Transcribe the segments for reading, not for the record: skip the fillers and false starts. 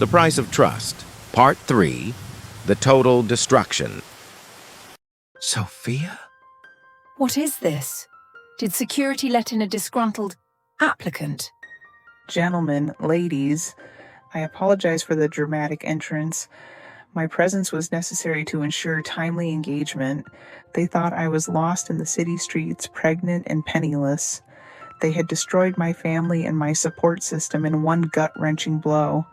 The Price of Trust, Part 3, The Total Destruction. Sophia? What is this? Did security let in a disgruntled applicant? Gentlemen, ladies, I apologize for the dramatic entrance. My presence was necessary to ensure timely engagement. They thought I was lost in the city streets, pregnant and penniless. They had destroyed my family and my support system in one gut-wrenching blow.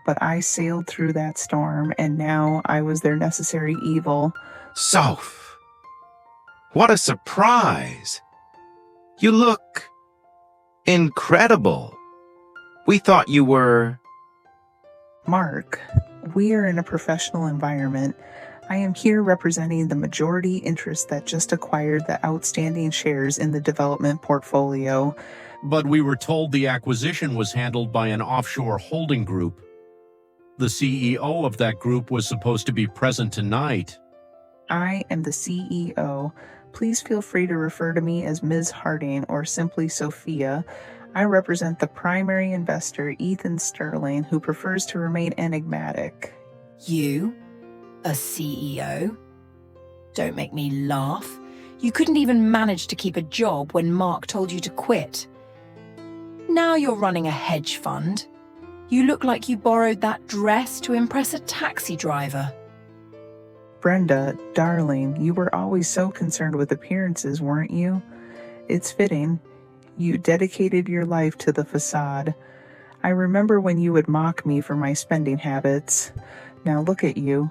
But I sailed through that storm, and now I was their necessary evil. Soph! What a surprise! You look incredible. We thought you were... Mark, we are in a professional environment. I am here representing the majority interest that just acquired the outstanding shares in the development portfolio. But we were told the acquisition was handled by an offshore holding group. The CEO of that group was supposed to be present tonight. I am the CEO. Please feel free to refer to me as Ms. Harding or simply Sophia. I represent the primary investor, Ethan Sterling, who prefers to remain enigmatic. You? A CEO? Don't make me laugh. You couldn't even manage to keep a job when Mark told you to quit. Now you're running a hedge fund. You look like you borrowed that dress to impress a taxi driver. Brenda, darling, you were always so concerned with appearances, weren't you? It's fitting. You dedicated your life to the facade. I remember when you would mock me for my spending habits. Now look at you,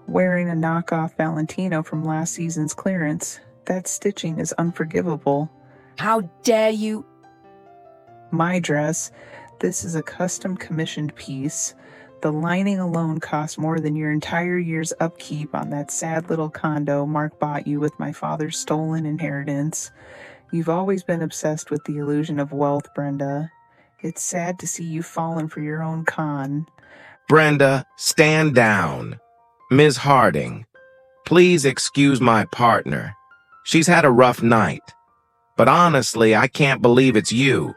wearing a knockoff Valentino from last season's clearance. That stitching is unforgivable. How dare you? My dress. This is a custom commissioned piece. The lining alone cost more than your entire year's upkeep on that sad little condo Mark bought you with my father's stolen inheritance. You've always been obsessed with the illusion of wealth, Brenda. It's sad to see you fallen for your own con. Brenda, stand down. Ms. Harding, please excuse my partner. She's had a rough night. But honestly, I can't believe it's you.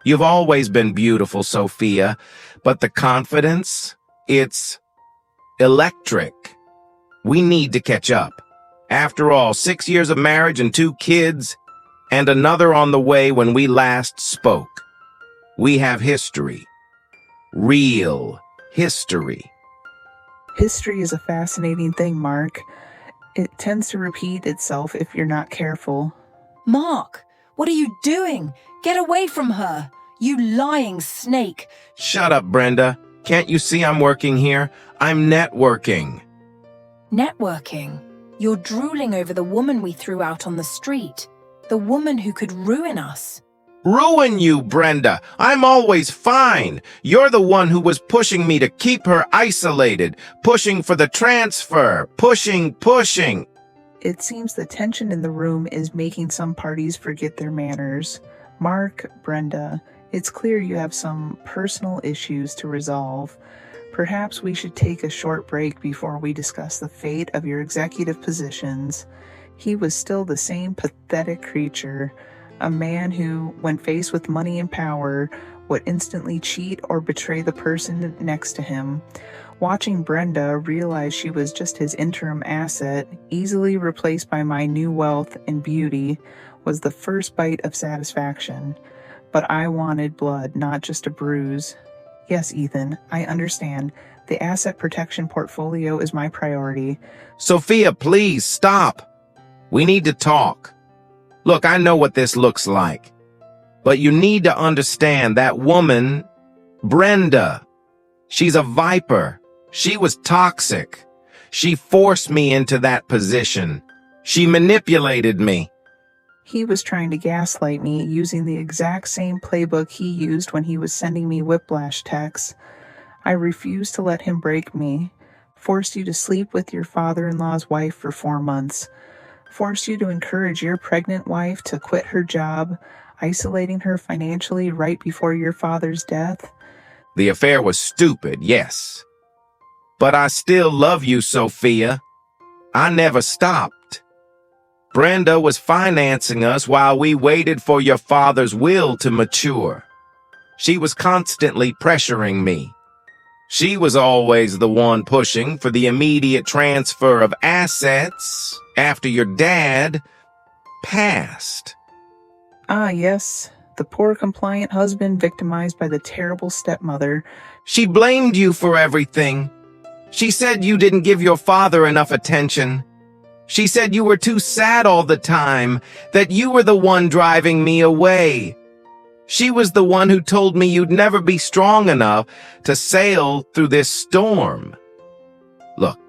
You've always been beautiful, Sophia, but the confidence, it's electric. We need to catch up. After all, 6 years of marriage and 2 kids, and another on the way when we last spoke. We have history. Real history. History is a fascinating thing, Mark. It tends to repeat itself if you're not careful. Mark, what are you doing? Get away from her, you lying snake. Shut up, Brenda. Can't you see I'm working here? I'm networking. Networking? You're drooling over the woman we threw out on the street. The woman who could ruin us. Ruin you, Brenda. I'm always fine. You're the one who was pushing me to keep her isolated, pushing for the transfer, pushing. It seems the tension in the room is making some parties forget their manners. Mark, Brenda, it's clear you have some personal issues to resolve. Perhaps we should take a short break before we discuss the fate of your executive positions. He was still the same pathetic creature, a man who, when faced with money and power, would instantly cheat or betray the person next to him. Watching Brenda realize she was just his interim asset, easily replaced by my new wealth and beauty, was the first bite of satisfaction. But I wanted blood, not just a bruise. Yes, Ethan, I understand. The asset protection portfolio is my priority. Sophia, please stop. We need to talk. Look, I know what this looks like. But you need to understand that woman, Brenda, she's a viper. She was toxic. She forced me into that position. She manipulated me. He was trying to gaslight me using the exact same playbook he used when he was sending me whiplash texts. I refused to let him break me. Forced you to sleep with your father-in-law's wife for 4 months. Forced you to encourage your pregnant wife to quit her job, isolating her financially right before your father's death. The affair was stupid, yes. But I still love you, Sophia. I never stopped. Brenda was financing us while we waited for your father's will to mature. She was constantly pressuring me. She was always the one pushing for the immediate transfer of assets after your dad passed. Ah, yes, the poor compliant husband victimized by the terrible stepmother. She blamed you for everything. She said you didn't give your father enough attention. She said you were too sad all the time, that you were the one driving me away. She was the one who told me you'd never be strong enough to sail through this storm. Look,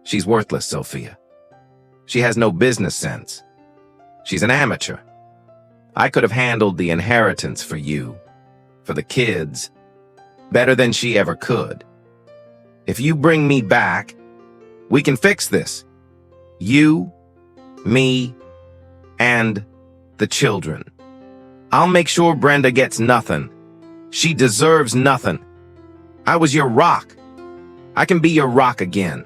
she's worthless, Sophia. She has no business sense. She's an amateur. I could have handled the inheritance for you, for the kids, better than she ever could. If you bring me back, we can fix this. You, me, and the children. I'll make sure Brenda gets nothing. She deserves nothing. I was your rock. I can be your rock again.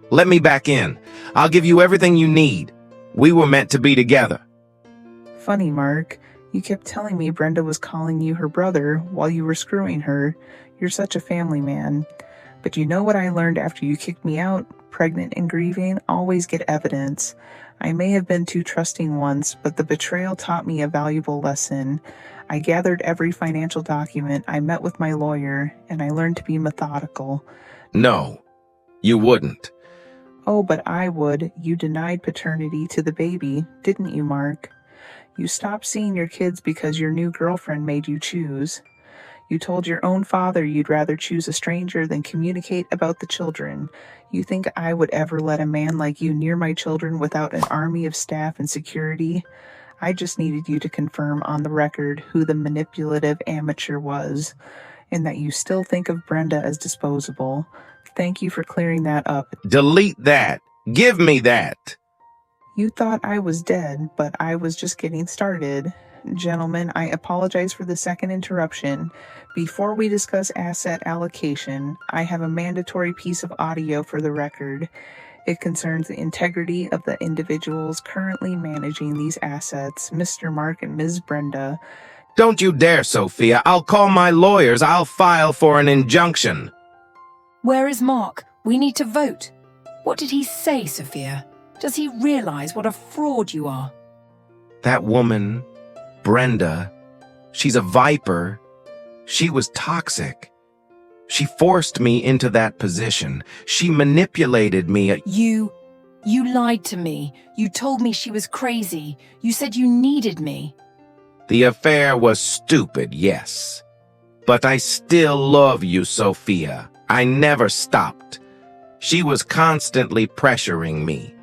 Let me back in. I'll give you everything you need. We were meant to be together. Funny, Mark. You kept telling me Brenda was calling you her brother while you were screwing her. You're such a family man. But you know what I learned after you kicked me out? Pregnant and grieving, always get evidence. I may have been too trusting once, but the betrayal taught me a valuable lesson. I gathered every financial document, I met with my lawyer, and I learned to be methodical. No, you wouldn't. Oh, but I would. You denied paternity to the baby, didn't you, Mark? You stopped seeing your kids because your new girlfriend made you choose. You told your own father you'd rather choose a stranger than communicate about the children. You think I would ever let a man like you near my children without an army of staff and security? I just needed you to confirm on the record who the manipulative amateur was, and that you still think of Brenda as disposable. Thank you for clearing that up. Delete that. Give me that. You thought I was dead, but I was just getting started. Gentlemen, I apologize for the second interruption. Before we discuss asset allocation, I have a mandatory piece of audio for the record. It concerns the integrity of the individuals currently managing these assets, Mr. Mark and Ms. Brenda. Don't you dare, Sophia. I'll call my lawyers. I'll file for an injunction. Where is Mark? We need to vote. What did he say, Sophia? Does he realize what a fraud you are? That woman, Brenda, she's a viper. She was toxic. She forced me into that position. She manipulated me. You lied to me. You told me she was crazy. You said you needed me. The affair was stupid, yes. But I still love you, Sophia. I never stopped. She was constantly pressuring me.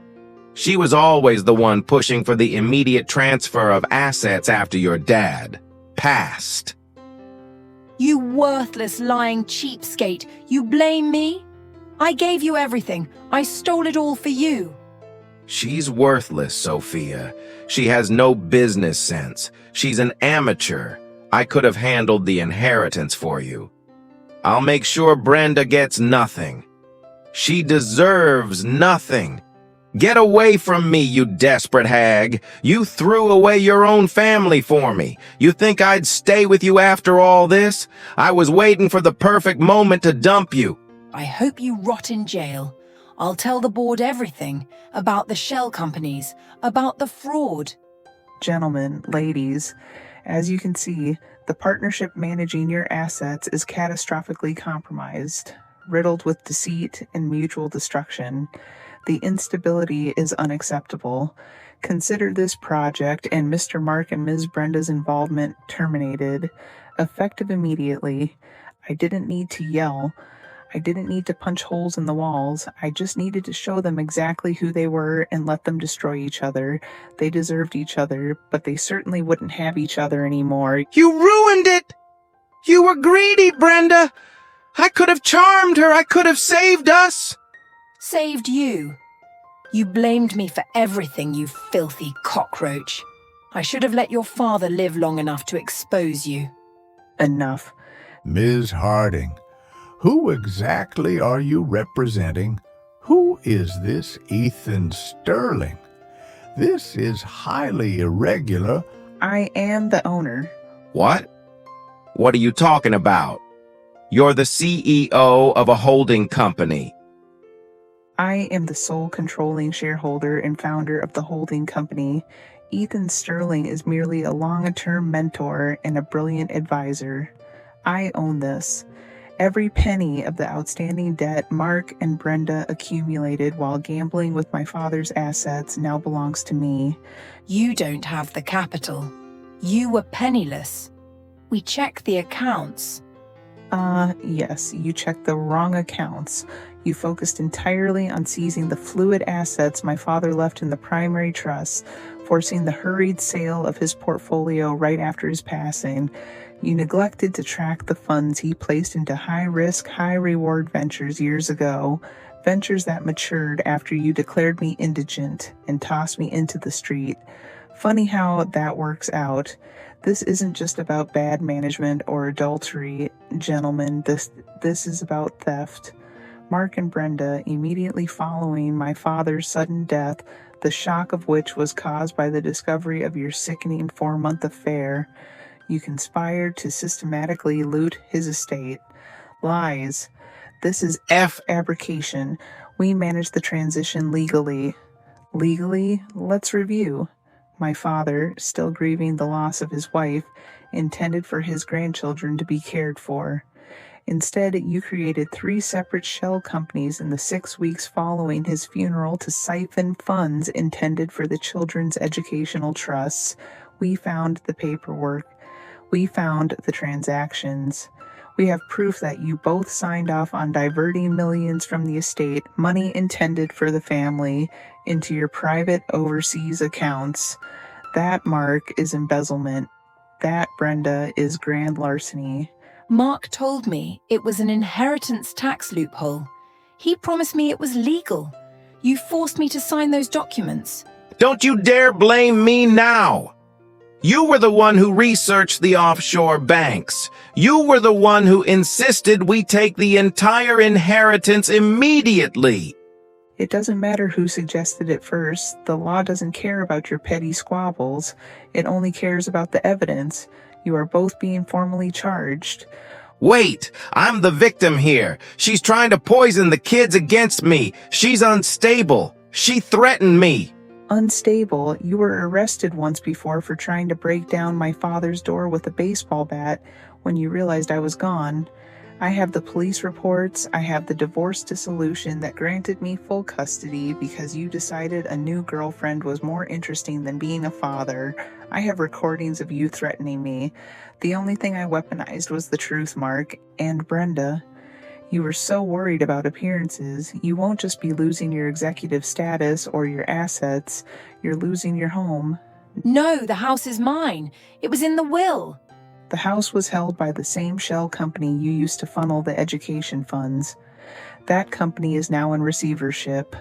She was always the one pushing for the immediate transfer of assets after your dad passed. You worthless, lying cheapskate. You blame me? I gave you everything. I stole it all for you. She's worthless, Sophia. She has no business sense. She's an amateur. I could have handled the inheritance for you. I'll make sure Brenda gets nothing. She deserves nothing. Get away from me, you desperate hag. You threw away your own family for me. You think I'd stay with you after all this? I was waiting for the perfect moment to dump you. I hope you rot in jail. I'll tell the board everything about the shell companies, about the fraud. Gentlemen, ladies, as you can see, the partnership managing your assets is catastrophically compromised, riddled with deceit and mutual destruction. The instability is unacceptable. Consider this project and Mr. Mark and Ms. Brenda's involvement terminated, effective immediately. I didn't need to yell. I didn't need to punch holes in the walls. I just needed to show them exactly who they were and let them destroy each other. They deserved each other, but they certainly wouldn't have each other anymore. You ruined it! You were greedy, Brenda! I could have charmed her. I could have saved us. Saved you. You blamed me for everything, you filthy cockroach. I should have let your father live long enough to expose you. Enough. Ms. Harding, who exactly are you representing? Who is this Ethan Sterling? This is highly irregular. I am the owner. What? What are you talking about? You're the CEO of a holding company. I am the sole controlling shareholder and founder of the holding company. Ethan Sterling is merely a long-term mentor and a brilliant advisor. I own this. Every penny of the outstanding debt Mark and Brenda accumulated while gambling with my father's assets now belongs to me. You don't have the capital. You were penniless. We checked the accounts. Yes, you checked the wrong accounts. You focused entirely on seizing the fluid assets my father left in the primary trust, forcing the hurried sale of his portfolio right after his passing. You neglected to track the funds he placed into high-risk, high-reward ventures years ago, ventures that matured after you declared me indigent and tossed me into the street. Funny how that works out. This isn't just about bad management or adultery, gentlemen. This is about theft. Mark and Brenda, immediately following my father's sudden death, the shock of which was caused by the discovery of your sickening 4-month affair, you conspired to systematically loot his estate. Lies. This is fabrication. We managed the transition legally. Legally? Let's review. My father, still grieving the loss of his wife, intended for his grandchildren to be cared for. Instead, you created 3 separate shell companies in the 6 weeks following his funeral to siphon funds intended for the children's educational trusts. We found the paperwork. We found the transactions. We have proof that you both signed off on diverting millions from the estate, money intended for the family, into your private overseas accounts. That, Mark, is embezzlement. That, Brenda, is grand larceny. Mark told me it was an inheritance tax loophole. He promised me it was legal. You forced me to sign those documents. Don't you dare blame me now! You were the one who researched the offshore banks. You were the one who insisted we take the entire inheritance immediately. It doesn't matter who suggested it first. The law doesn't care about your petty squabbles. It only cares about the evidence. You are both being formally charged. Wait, I'm the victim here. She's trying to poison the kids against me. She's unstable. She threatened me. Unstable? You were arrested once before for trying to break down my father's door with a baseball bat when you realized I was gone. I have the police reports. I have the divorce dissolution that granted me full custody because you decided a new girlfriend was more interesting than being a father. I have recordings of you threatening me. The only thing I weaponized was the truth, Mark, and Brenda. You were so worried about appearances. You won't just be losing your executive status or your assets. You're losing your home. No, the house is mine. It was in the will. The house was held by the same shell company you used to funnel the education funds. That company is now in receivership.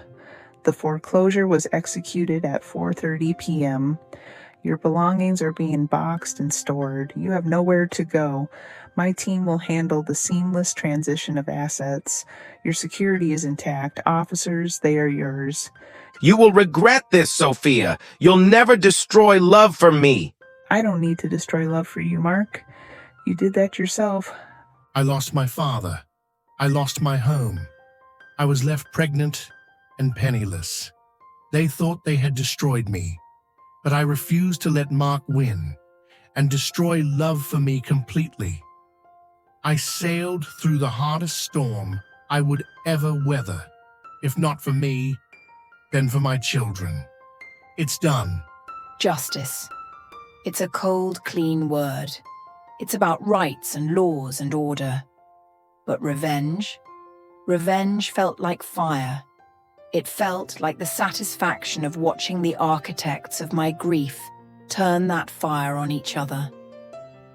The foreclosure was executed at 4:30 p.m. Your belongings are being boxed and stored. You have nowhere to go. My team will handle the seamless transition of assets. Your security is intact. Officers, they are yours. You will regret this, Sophia. You'll never destroy love for me. I don't need to destroy love for you, Mark. You did that yourself. I lost my father. I lost my home. I was left pregnant and penniless. They thought they had destroyed me, but I refused to let Mark win and destroy love for me completely. I sailed through the hardest storm I would ever weather. If not for me, then for my children. It's done. Justice. It's a cold, clean word. It's about rights and laws and order. But revenge? Revenge felt like fire. It felt like the satisfaction of watching the architects of my grief turn that fire on each other.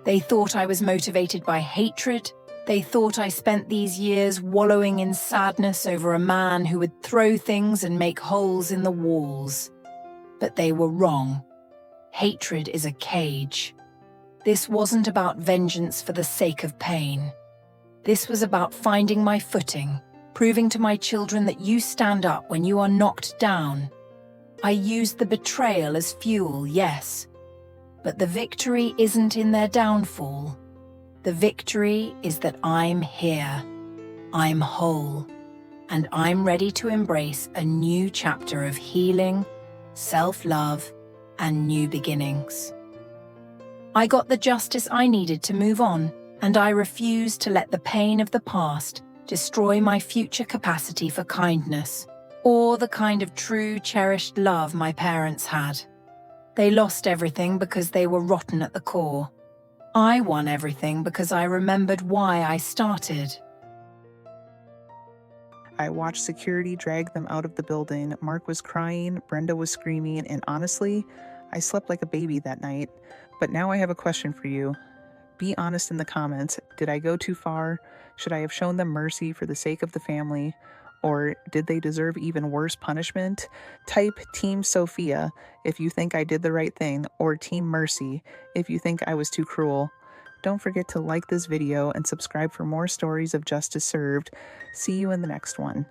They thought I was motivated by hatred. They thought I spent these years wallowing in sadness over a man who would throw things and make holes in the walls. But they were wrong. Hatred is a cage. This wasn't about vengeance for the sake of pain. This was about finding my footing, proving to my children that you stand up when you are knocked down. I used the betrayal as fuel, yes, but the victory isn't in their downfall. The victory is that I'm here, I'm whole, and I'm ready to embrace a new chapter of healing, self-love, and new beginnings. I got the justice I needed to move on, and I refuse to let the pain of the past destroy my future capacity for kindness, or the kind of true, cherished love my parents had. They lost everything because they were rotten at the core. I won everything because I remembered why I started. I watched security drag them out of the building. Mark was crying, Brenda was screaming, and honestly, I slept like a baby that night. But now I have a question for you. Be honest in the comments. Did I go too far? Should I have shown them mercy for the sake of the family? Or did they deserve even worse punishment? Type Team Sophia if you think I did the right thing, or Team Mercy if you think I was too cruel. Don't forget to like this video and subscribe for more stories of justice served. See you in the next one.